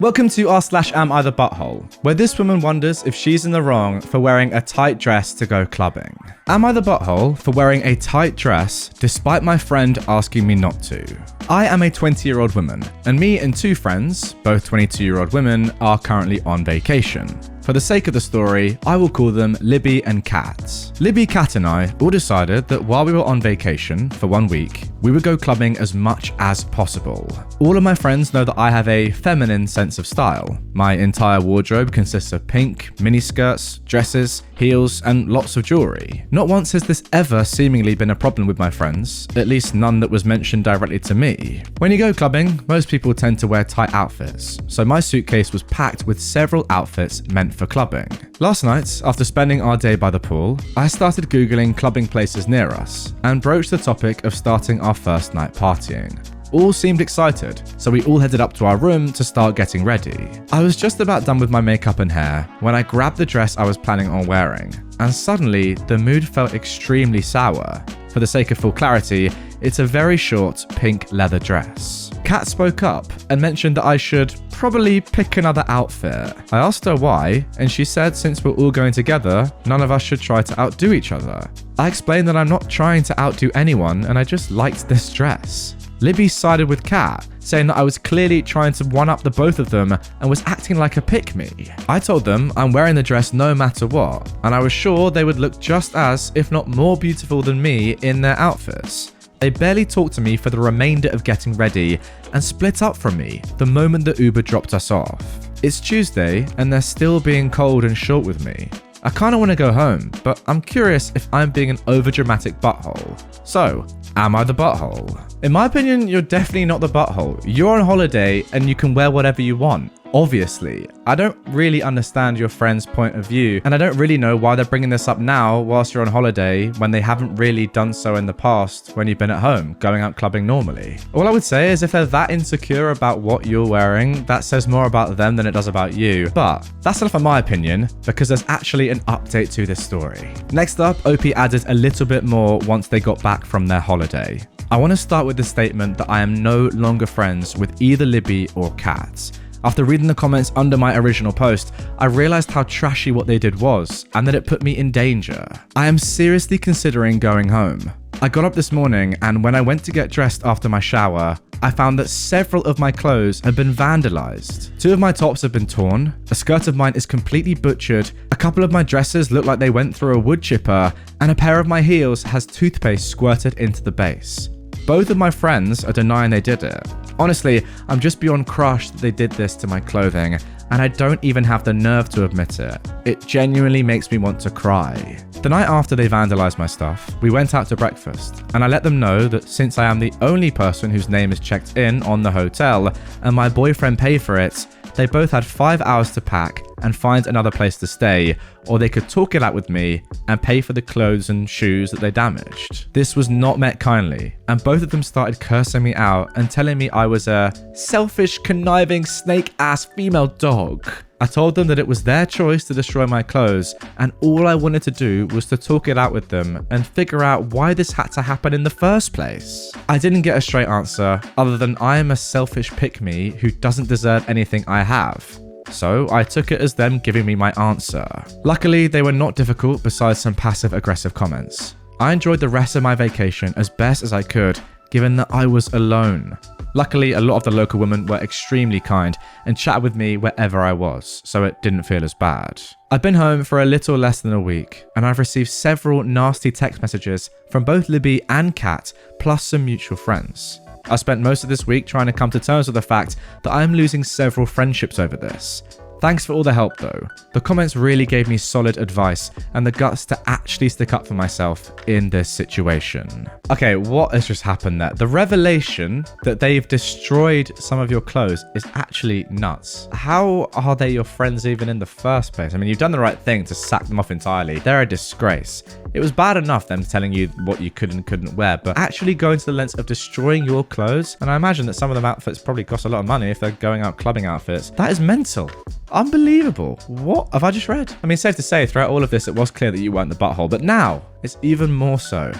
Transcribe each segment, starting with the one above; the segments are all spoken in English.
Welcome to r/am I the butthole, where this woman wonders if she's in the wrong for wearing a tight dress to go clubbing. Am I the butthole for wearing a tight dress despite my friend asking me not to? I am a 20-year-old woman, and me and two friends, both 22-year-old women, are currently on vacation. For the sake of the story, I will call them Libby and Kat. Libby, Kat and I all decided that while we were on vacation for 1 week, we would go clubbing as much as possible. All of my friends know that I have a feminine sense of style. My entire wardrobe consists of pink, miniskirts, dresses, heels, and lots of jewelry. Not once has this ever seemingly been a problem with my friends, at least none that was mentioned directly to me. When you go clubbing, most people tend to wear tight outfits, so my suitcase was packed with several outfits meant for clubbing. Last night, after spending our day by the pool, I started Googling clubbing places near us and broached the topic of starting our first night partying. All seemed excited, so we all headed up to our room to start getting ready. I was just about done with my makeup and hair when I grabbed the dress I was planning on wearing, and suddenly the mood felt extremely sour. For the sake of full clarity, it's a very short pink leather dress. Kat spoke up and mentioned that I should probably pick another outfit. I asked her why, and she said since we're all going together, none of us should try to outdo each other. I explained that I'm not trying to outdo anyone and I just liked this dress. Libby sided with Kat, saying that I was clearly trying to one-up the both of them and was acting like a pick-me. I told them I'm wearing the dress no matter what, and I was sure they would look just as, if not more beautiful than me in their outfits. They barely talked to me for the remainder of getting ready and split up from me the moment the Uber dropped us off. It's Tuesday and they're still being cold and short with me. I kinda wanna go home, but I'm curious if I'm being an overdramatic butthole. So, am I the butthole? In my opinion, you're definitely not the butthole. You're on holiday and you can wear whatever you want. Obviously, I don't really understand your friend's point of view, and I don't really know why they're bringing this up now whilst you're on holiday when they haven't really done so in the past when you've been at home, going out clubbing normally. All I would say is if they're that insecure about what you're wearing, that says more about them than it does about you. But that's enough in my opinion, because there's actually an update to this story. Next up, OP added a little bit more once they got back from their holiday. I want to start with the statement that I am no longer friends with either Libby or Kat. After reading the comments under my original post, I realized how trashy what they did was, and that it put me in danger. I am seriously considering going home. I got up this morning, and when I went to get dressed after my shower, I found that several of my clothes had been vandalized. 2 of my tops have been torn, a skirt of mine is completely butchered, a couple of my dresses look like they went through a wood chipper, and a pair of my heels has toothpaste squirted into the base. Both of my friends are denying they did it. Honestly, I'm just beyond crushed that they did this to my clothing, and I don't even have the nerve to admit it. It genuinely makes me want to cry. The night after they vandalized my stuff, we went out to breakfast, and I let them know that since I am the only person whose name is checked in on the hotel, and my boyfriend paid for it, they both had 5 hours to pack and find another place to stay, or they could talk it out with me and pay for the clothes and shoes that they damaged. This was not met kindly, and both of them started cursing me out and telling me I was a selfish, conniving, snake-ass female dog. I told them that it was their choice to destroy my clothes, and all I wanted to do was to talk it out with them and figure out why this had to happen in the first place. I didn't get a straight answer other than I am a selfish pick-me who doesn't deserve anything I have. So I took it as them giving me my answer. Luckily, they were not difficult besides some passive-aggressive comments. I enjoyed the rest of my vacation as best as I could, given that I was alone. Luckily, a lot of the local women were extremely kind and chatted with me wherever I was, so it didn't feel as bad. I've been home for a little less than a week, and I've received several nasty text messages from both Libby and Kat, plus some mutual friends. I spent most of this week trying to come to terms with the fact that I am losing several friendships over this. Thanks for all the help though. The comments really gave me solid advice and the guts to actually stick up for myself in this situation. Okay, what has just happened there? The revelation that they've destroyed some of your clothes is actually nuts. How are they your friends even in the first place? I mean, you've done the right thing to sack them off entirely. They're a disgrace. It was bad enough them telling you what you could and couldn't wear, but actually going to the lengths of destroying your clothes, and I imagine that some of them outfits probably cost a lot of money if they're going out clubbing outfits. That is mental. Unbelievable. What have I just read? I mean, safe to say, throughout all of this, it was clear that you weren't the butthole, but now it's even more so.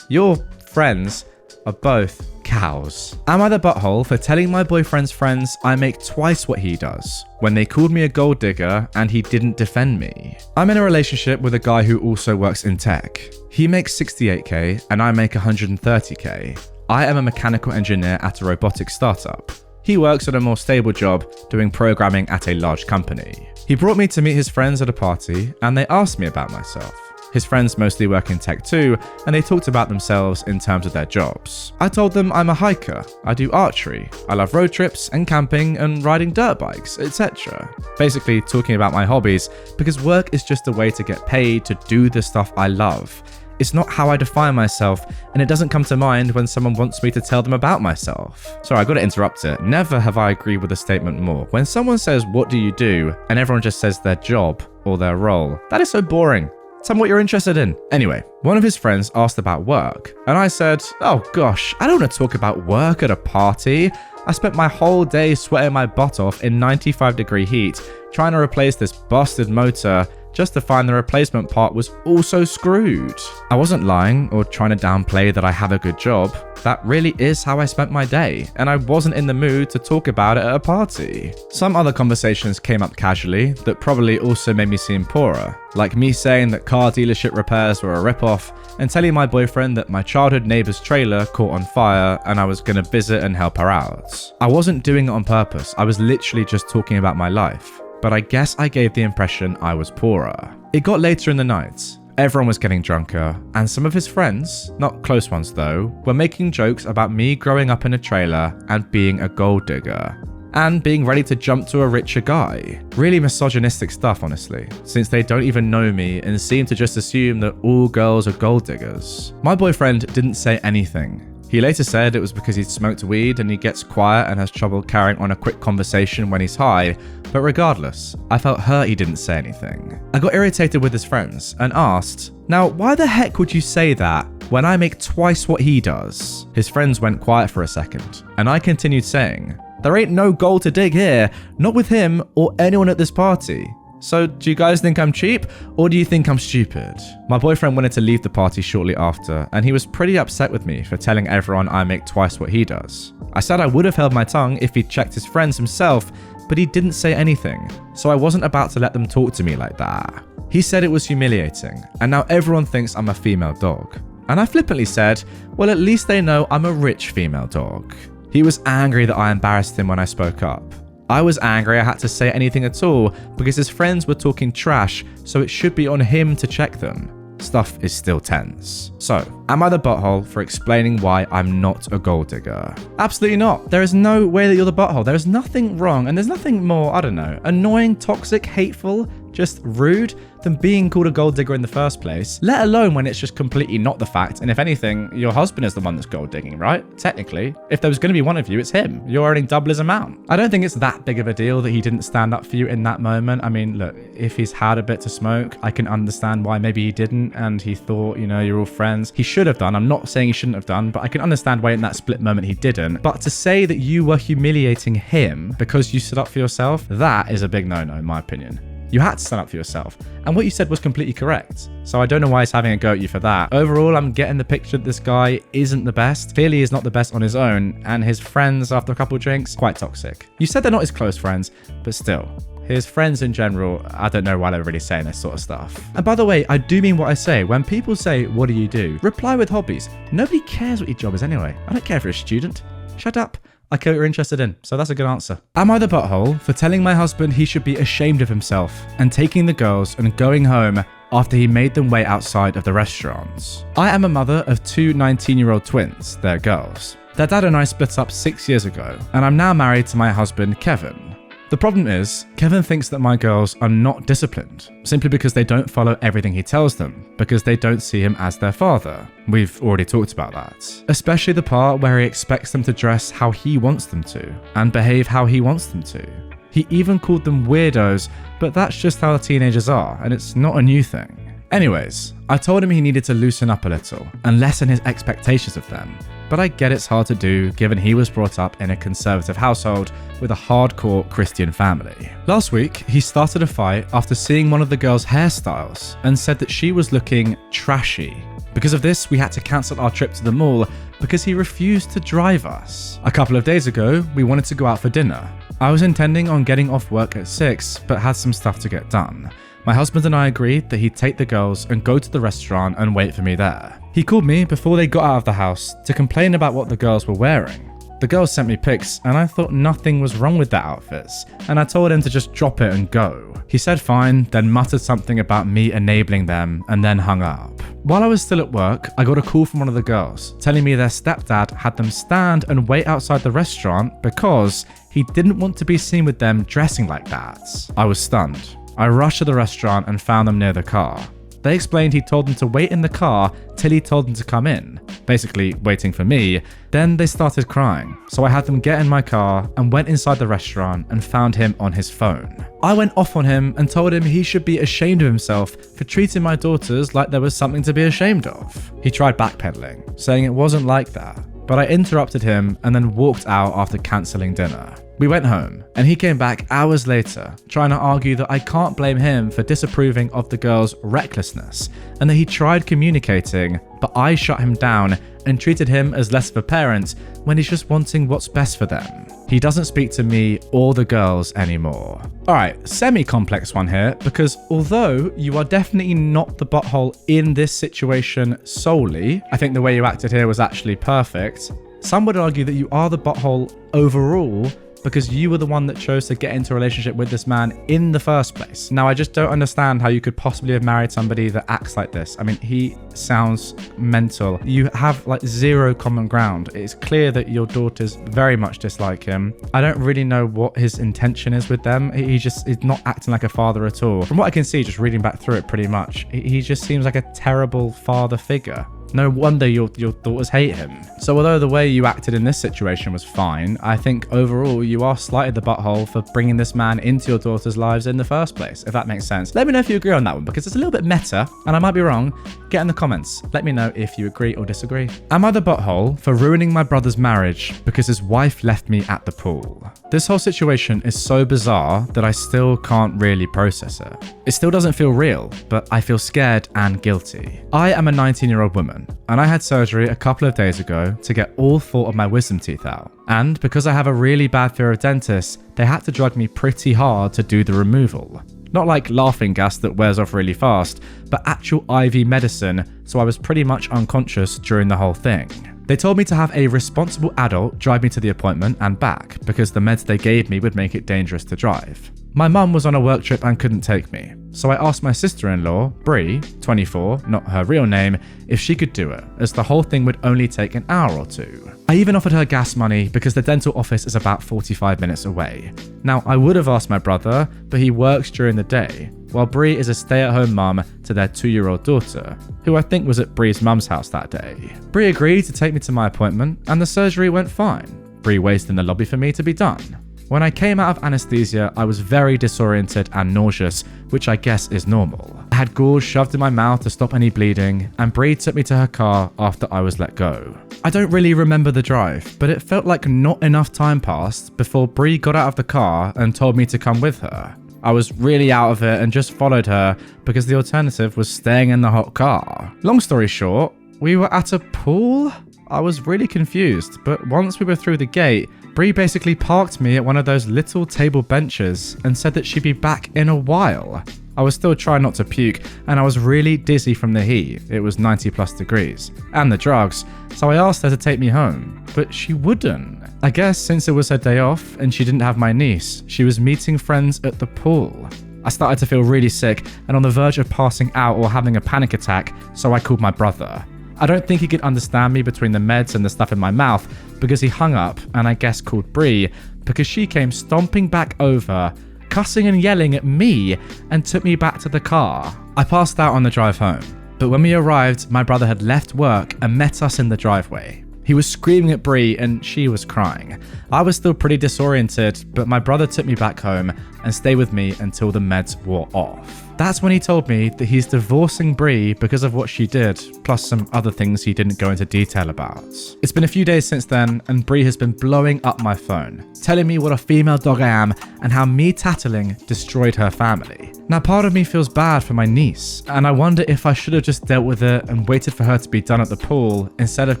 Your friends are both cows. Am I the butthole for telling my boyfriend's friends I make twice what he does when they called me a gold digger and he didn't defend me? I'm in a relationship with a guy who also works in tech. He makes 68k and I make 130k. I am a mechanical engineer at a robotics startup. He works at a more stable job doing programming at a large company. He brought me to meet his friends at a party and they asked me about myself. His friends mostly work in tech too, and they talked about themselves in terms of their jobs. I told them I'm a hiker, I do archery, I love road trips and camping and riding dirt bikes, etc. Basically talking about my hobbies, because work is just a way to get paid to do the stuff I love. It's not how I define myself, and it doesn't come to mind when someone wants me to tell them about myself. Sorry, I gotta interrupt it. Never have I agreed with a statement more. When someone says, "What do you do?" and everyone just says their job or their role, that is so boring. Tell me what you're interested in. Anyway, one of his friends asked about work, and I said, "Oh gosh, I don't want to talk about work at a party. I spent my whole day sweating my butt off in 95-degree heat, trying to replace this busted motor, just to find the replacement part was also screwed." I wasn't lying or trying to downplay that I have a good job. That really is how I spent my day, and I wasn't in the mood to talk about it at a party. Some other conversations came up casually that probably also made me seem poorer, like me saying that car dealership repairs were a ripoff, and telling my boyfriend that my childhood neighbor's trailer caught on fire and I was gonna visit and help her out. I wasn't doing it on purpose, I was literally just talking about my life. But I guess I gave the impression I was poorer. It got later in the night. Everyone was getting drunker, and some of his friends, not close ones though, were making jokes about me growing up in a trailer and being a gold digger, and being ready to jump to a richer guy. Really misogynistic stuff, honestly, since they don't even know me and seem to just assume that all girls are gold diggers. My boyfriend didn't say anything. He later said it was because he'd smoked weed and he gets quiet and has trouble carrying on a quick conversation when he's high, but regardless, I felt hurt he didn't say anything. I got irritated with his friends and asked, "Now, why the heck would you say that when I make twice what he does?" His friends went quiet for a second, and I continued saying, "There ain't no gold to dig here, not with him or anyone at this party. So do you guys think I'm cheap, or do you think I'm stupid?" My boyfriend wanted to leave the party shortly after, and he was pretty upset with me for telling everyone I make twice what he does. I said I would have held my tongue if he'd checked his friends himself, but he didn't say anything, so I wasn't about to let them talk to me like that. He said it was humiliating, and now everyone thinks I'm a female dog. And I flippantly said, well, at least they know I'm a rich female dog. He was angry that I embarrassed him when I spoke up. I was angry I had to say anything at all because his friends were talking trash, so it should be on him to check them. Stuff is still tense. So, am I the butthole for explaining why I'm not a gold digger? Absolutely not. There is no way that you're the butthole. There is nothing wrong, and there's nothing more, I don't know, annoying, toxic, hateful, just rude than being called a gold digger in the first place, let alone when it's just completely not the fact, and if anything, your husband is the one that's gold digging, right? Technically, if there was going to be one of you, it's him. You're earning double his amount. I don't think it's that big of a deal that he didn't stand up for you in that moment. I mean, look, if he's had a bit to smoke, I can understand why maybe he didn't, and he thought, you know, you're all friends. He should have done. I'm not saying he shouldn't have done, but I can understand why in that split moment he didn't. But to say that you were humiliating him because you stood up for yourself, that is a big no-no in my opinion. You had to stand up for yourself, and what you said was completely correct. So I don't know why he's having a go at you for that. Overall, I'm getting the picture that this guy isn't the best. Clearly, he's not the best on his own, and his friends, after a couple of drinks, quite toxic. You said they're not his close friends, but still. His friends in general, I don't know why they're really saying this sort of stuff. And by the way, I do mean what I say. When people say, what do you do? Reply with hobbies. Nobody cares what your job is anyway. I don't care if you're a student. Shut up. I care what you're interested in, so that's a good answer. Am I the butthole for telling my husband he should be ashamed of himself and taking the girls and going home after he made them wait outside of the restaurants? I am a mother of two 19-year-old twins, they're girls. Their dad and I split up 6 years ago, and I'm now married to my husband, Kevin. The problem is, Kevin thinks that my girls are not disciplined, simply because they don't follow everything he tells them, because they don't see him as their father. We've already talked about that. Especially the part where he expects them to dress how he wants them to, and behave how he wants them to. He even called them weirdos, but that's just how teenagers are, and it's not a new thing. Anyways, I told him he needed to loosen up a little, and lessen his expectations of them. But I get it's hard to do given he was brought up in a conservative household with a hardcore Christian family. Last week, he started a fight after seeing one of the girls' hairstyles and said that she was looking trashy. Because of this, we had to cancel our trip to the mall because he refused to drive us. A couple of days ago, we wanted to go out for dinner. I was intending on getting off work at 6, but had some stuff to get done. My husband and I agreed that he'd take the girls and go to the restaurant and wait for me there. He called me before they got out of the house to complain about what the girls were wearing. The girls sent me pics and I thought nothing was wrong with their outfits, and I told him to just drop it and go. He said fine, then muttered something about me enabling them and then hung up. While I was still at work, I got a call from one of the girls telling me their stepdad had them stand and wait outside the restaurant because he didn't want to be seen with them dressing like that. I was stunned. I rushed to the restaurant and found them near the car. They explained he told them to wait in the car till he told them to come in, basically waiting for me. Then they started crying, so I had them get in my car and went inside the restaurant and found him on his phone. I went off on him and told him he should be ashamed of himself for treating my daughters like there was something to be ashamed of. He tried backpedaling, saying it wasn't like that, but I interrupted him and then walked out after cancelling dinner. We went home, and he came back hours later, trying to argue that I can't blame him for disapproving of the girls' recklessness, and that he tried communicating, but I shut him down and treated him as less of a parent when he's just wanting what's best for them. He doesn't speak to me or the girls anymore. Alright, semi-complex one here, because although you are definitely not the butthole in this situation solely, I think the way you acted here was actually perfect. Some would argue that you are the butthole overall because you were the one that chose to get into a relationship with this man in the first place. Now, I just don't understand how you could possibly have married somebody that acts like this. I mean, he sounds mental. You have like zero common ground. It's clear that your daughters very much dislike him. I don't really know what his intention is with them. He's not acting like a father at all. From what I can see, just reading back through it pretty much, he just seems like a terrible father figure. No wonder your daughters hate him. So although the way you acted in this situation was fine, I think overall you are slightly the butthole for bringing this man into your daughters' lives in the first place, if that makes sense. Let me know if you agree on that one, because it's a little bit meta, and I might be wrong. Get in the comments. Let me know if you agree or disagree. Am I the butthole for ruining my brother's marriage because his wife left me at the pool? This whole situation is so bizarre that I still can't really process it. It still doesn't feel real, but I feel scared and guilty. I am a 19-year-old woman, and I had surgery a couple of days ago to get all 4 of my wisdom teeth out. And because I have a really bad fear of dentists, they had to drug me pretty hard to do the removal. Not like laughing gas that wears off really fast, but actual IV medicine, so I was pretty much unconscious during the whole thing. They told me to have a responsible adult drive me to the appointment and back because the meds they gave me would make it dangerous to drive. My mum was on a work trip and couldn't take me, so I asked my sister-in-law, Bree, 24, not her real name, if she could do it, as the whole thing would only take an hour or 2. I even offered her gas money because the dental office is about 45 minutes away. Now, I would have asked my brother, but he works during the day, while Bree is a stay-at-home mum to their 2-year-old daughter, who I think was at Bree's mum's house that day. Bree agreed to take me to my appointment, and the surgery went fine. Bree waited in the lobby for me to be done. When I came out of anesthesia, I was very disoriented and nauseous, which I guess is normal. I had gauze shoved in my mouth to stop any bleeding, and Bree took me to her car after I was let go. I don't really remember the drive, but it felt like not enough time passed before Bree got out of the car and told me to come with her. I was really out of it and just followed her because the alternative was staying in the hot car. Long story short, we were at a pool? I was really confused, but once we were through the gate, Bree basically parked me at one of those little table benches and said that she'd be back in a while. I was still trying not to puke, and I was really dizzy from the heat. It was 90+ degrees, and the drugs, so I asked her to take me home, but she wouldn't. I guess since it was her day off and she didn't have my niece, she was meeting friends at the pool. I started to feel really sick and on the verge of passing out or having a panic attack, so I called my brother. I don't think he could understand me between the meds and the stuff in my mouth because he hung up and I guess called Bree because she came stomping back over, cussing and yelling at me and took me back to the car. I passed out on the drive home, but when we arrived, my brother had left work and met us in the driveway. He was screaming at Bree and she was crying. I was still pretty disoriented, but my brother took me back home and stay with me until the meds wore off. That's when he told me that he's divorcing Bree because of what she did, plus some other things he didn't go into detail about. It's been a few days since then, and Bree has been blowing up my phone, telling me what a female dog I am and how me tattling destroyed her family. Now, part of me feels bad for my niece, and I wonder if I should have just dealt with it and waited for her to be done at the pool instead of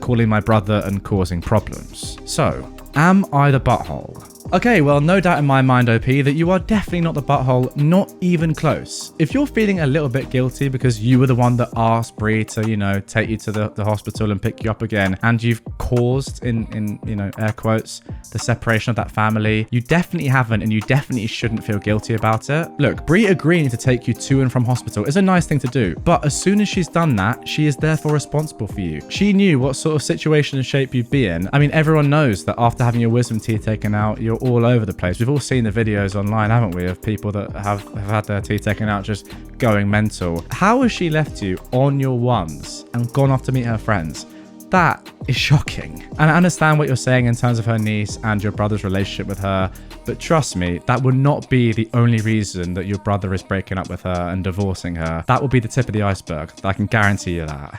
calling my brother and causing problems. So, am I the butthole? Okay, well, no doubt in my mind, OP, that you are definitely not the butthole, not even close. If you're feeling a little bit guilty because you were the one that asked Bree to, take you to the hospital and pick you up again, and you've caused, in air quotes, the separation of that family, you definitely haven't, and you definitely shouldn't feel guilty about it. Look, Bree agreeing to take you to and from hospital is a nice thing to do, but as soon as she's done that, she is therefore responsible for you. She knew what sort of situation and shape you'd be in. I mean, everyone knows that after having your wisdom teeth taken out, you're all over the place. We've all seen the videos online, haven't we, of people that have had their teeth taken out just going mental. How has she left you on your ones and gone off to meet her friends? That is shocking. And I understand what you're saying in terms of her niece and your brother's relationship with her, but trust me, that would not be the only reason that your brother is breaking up with her and divorcing her. That will be the tip of the iceberg. I can guarantee you that.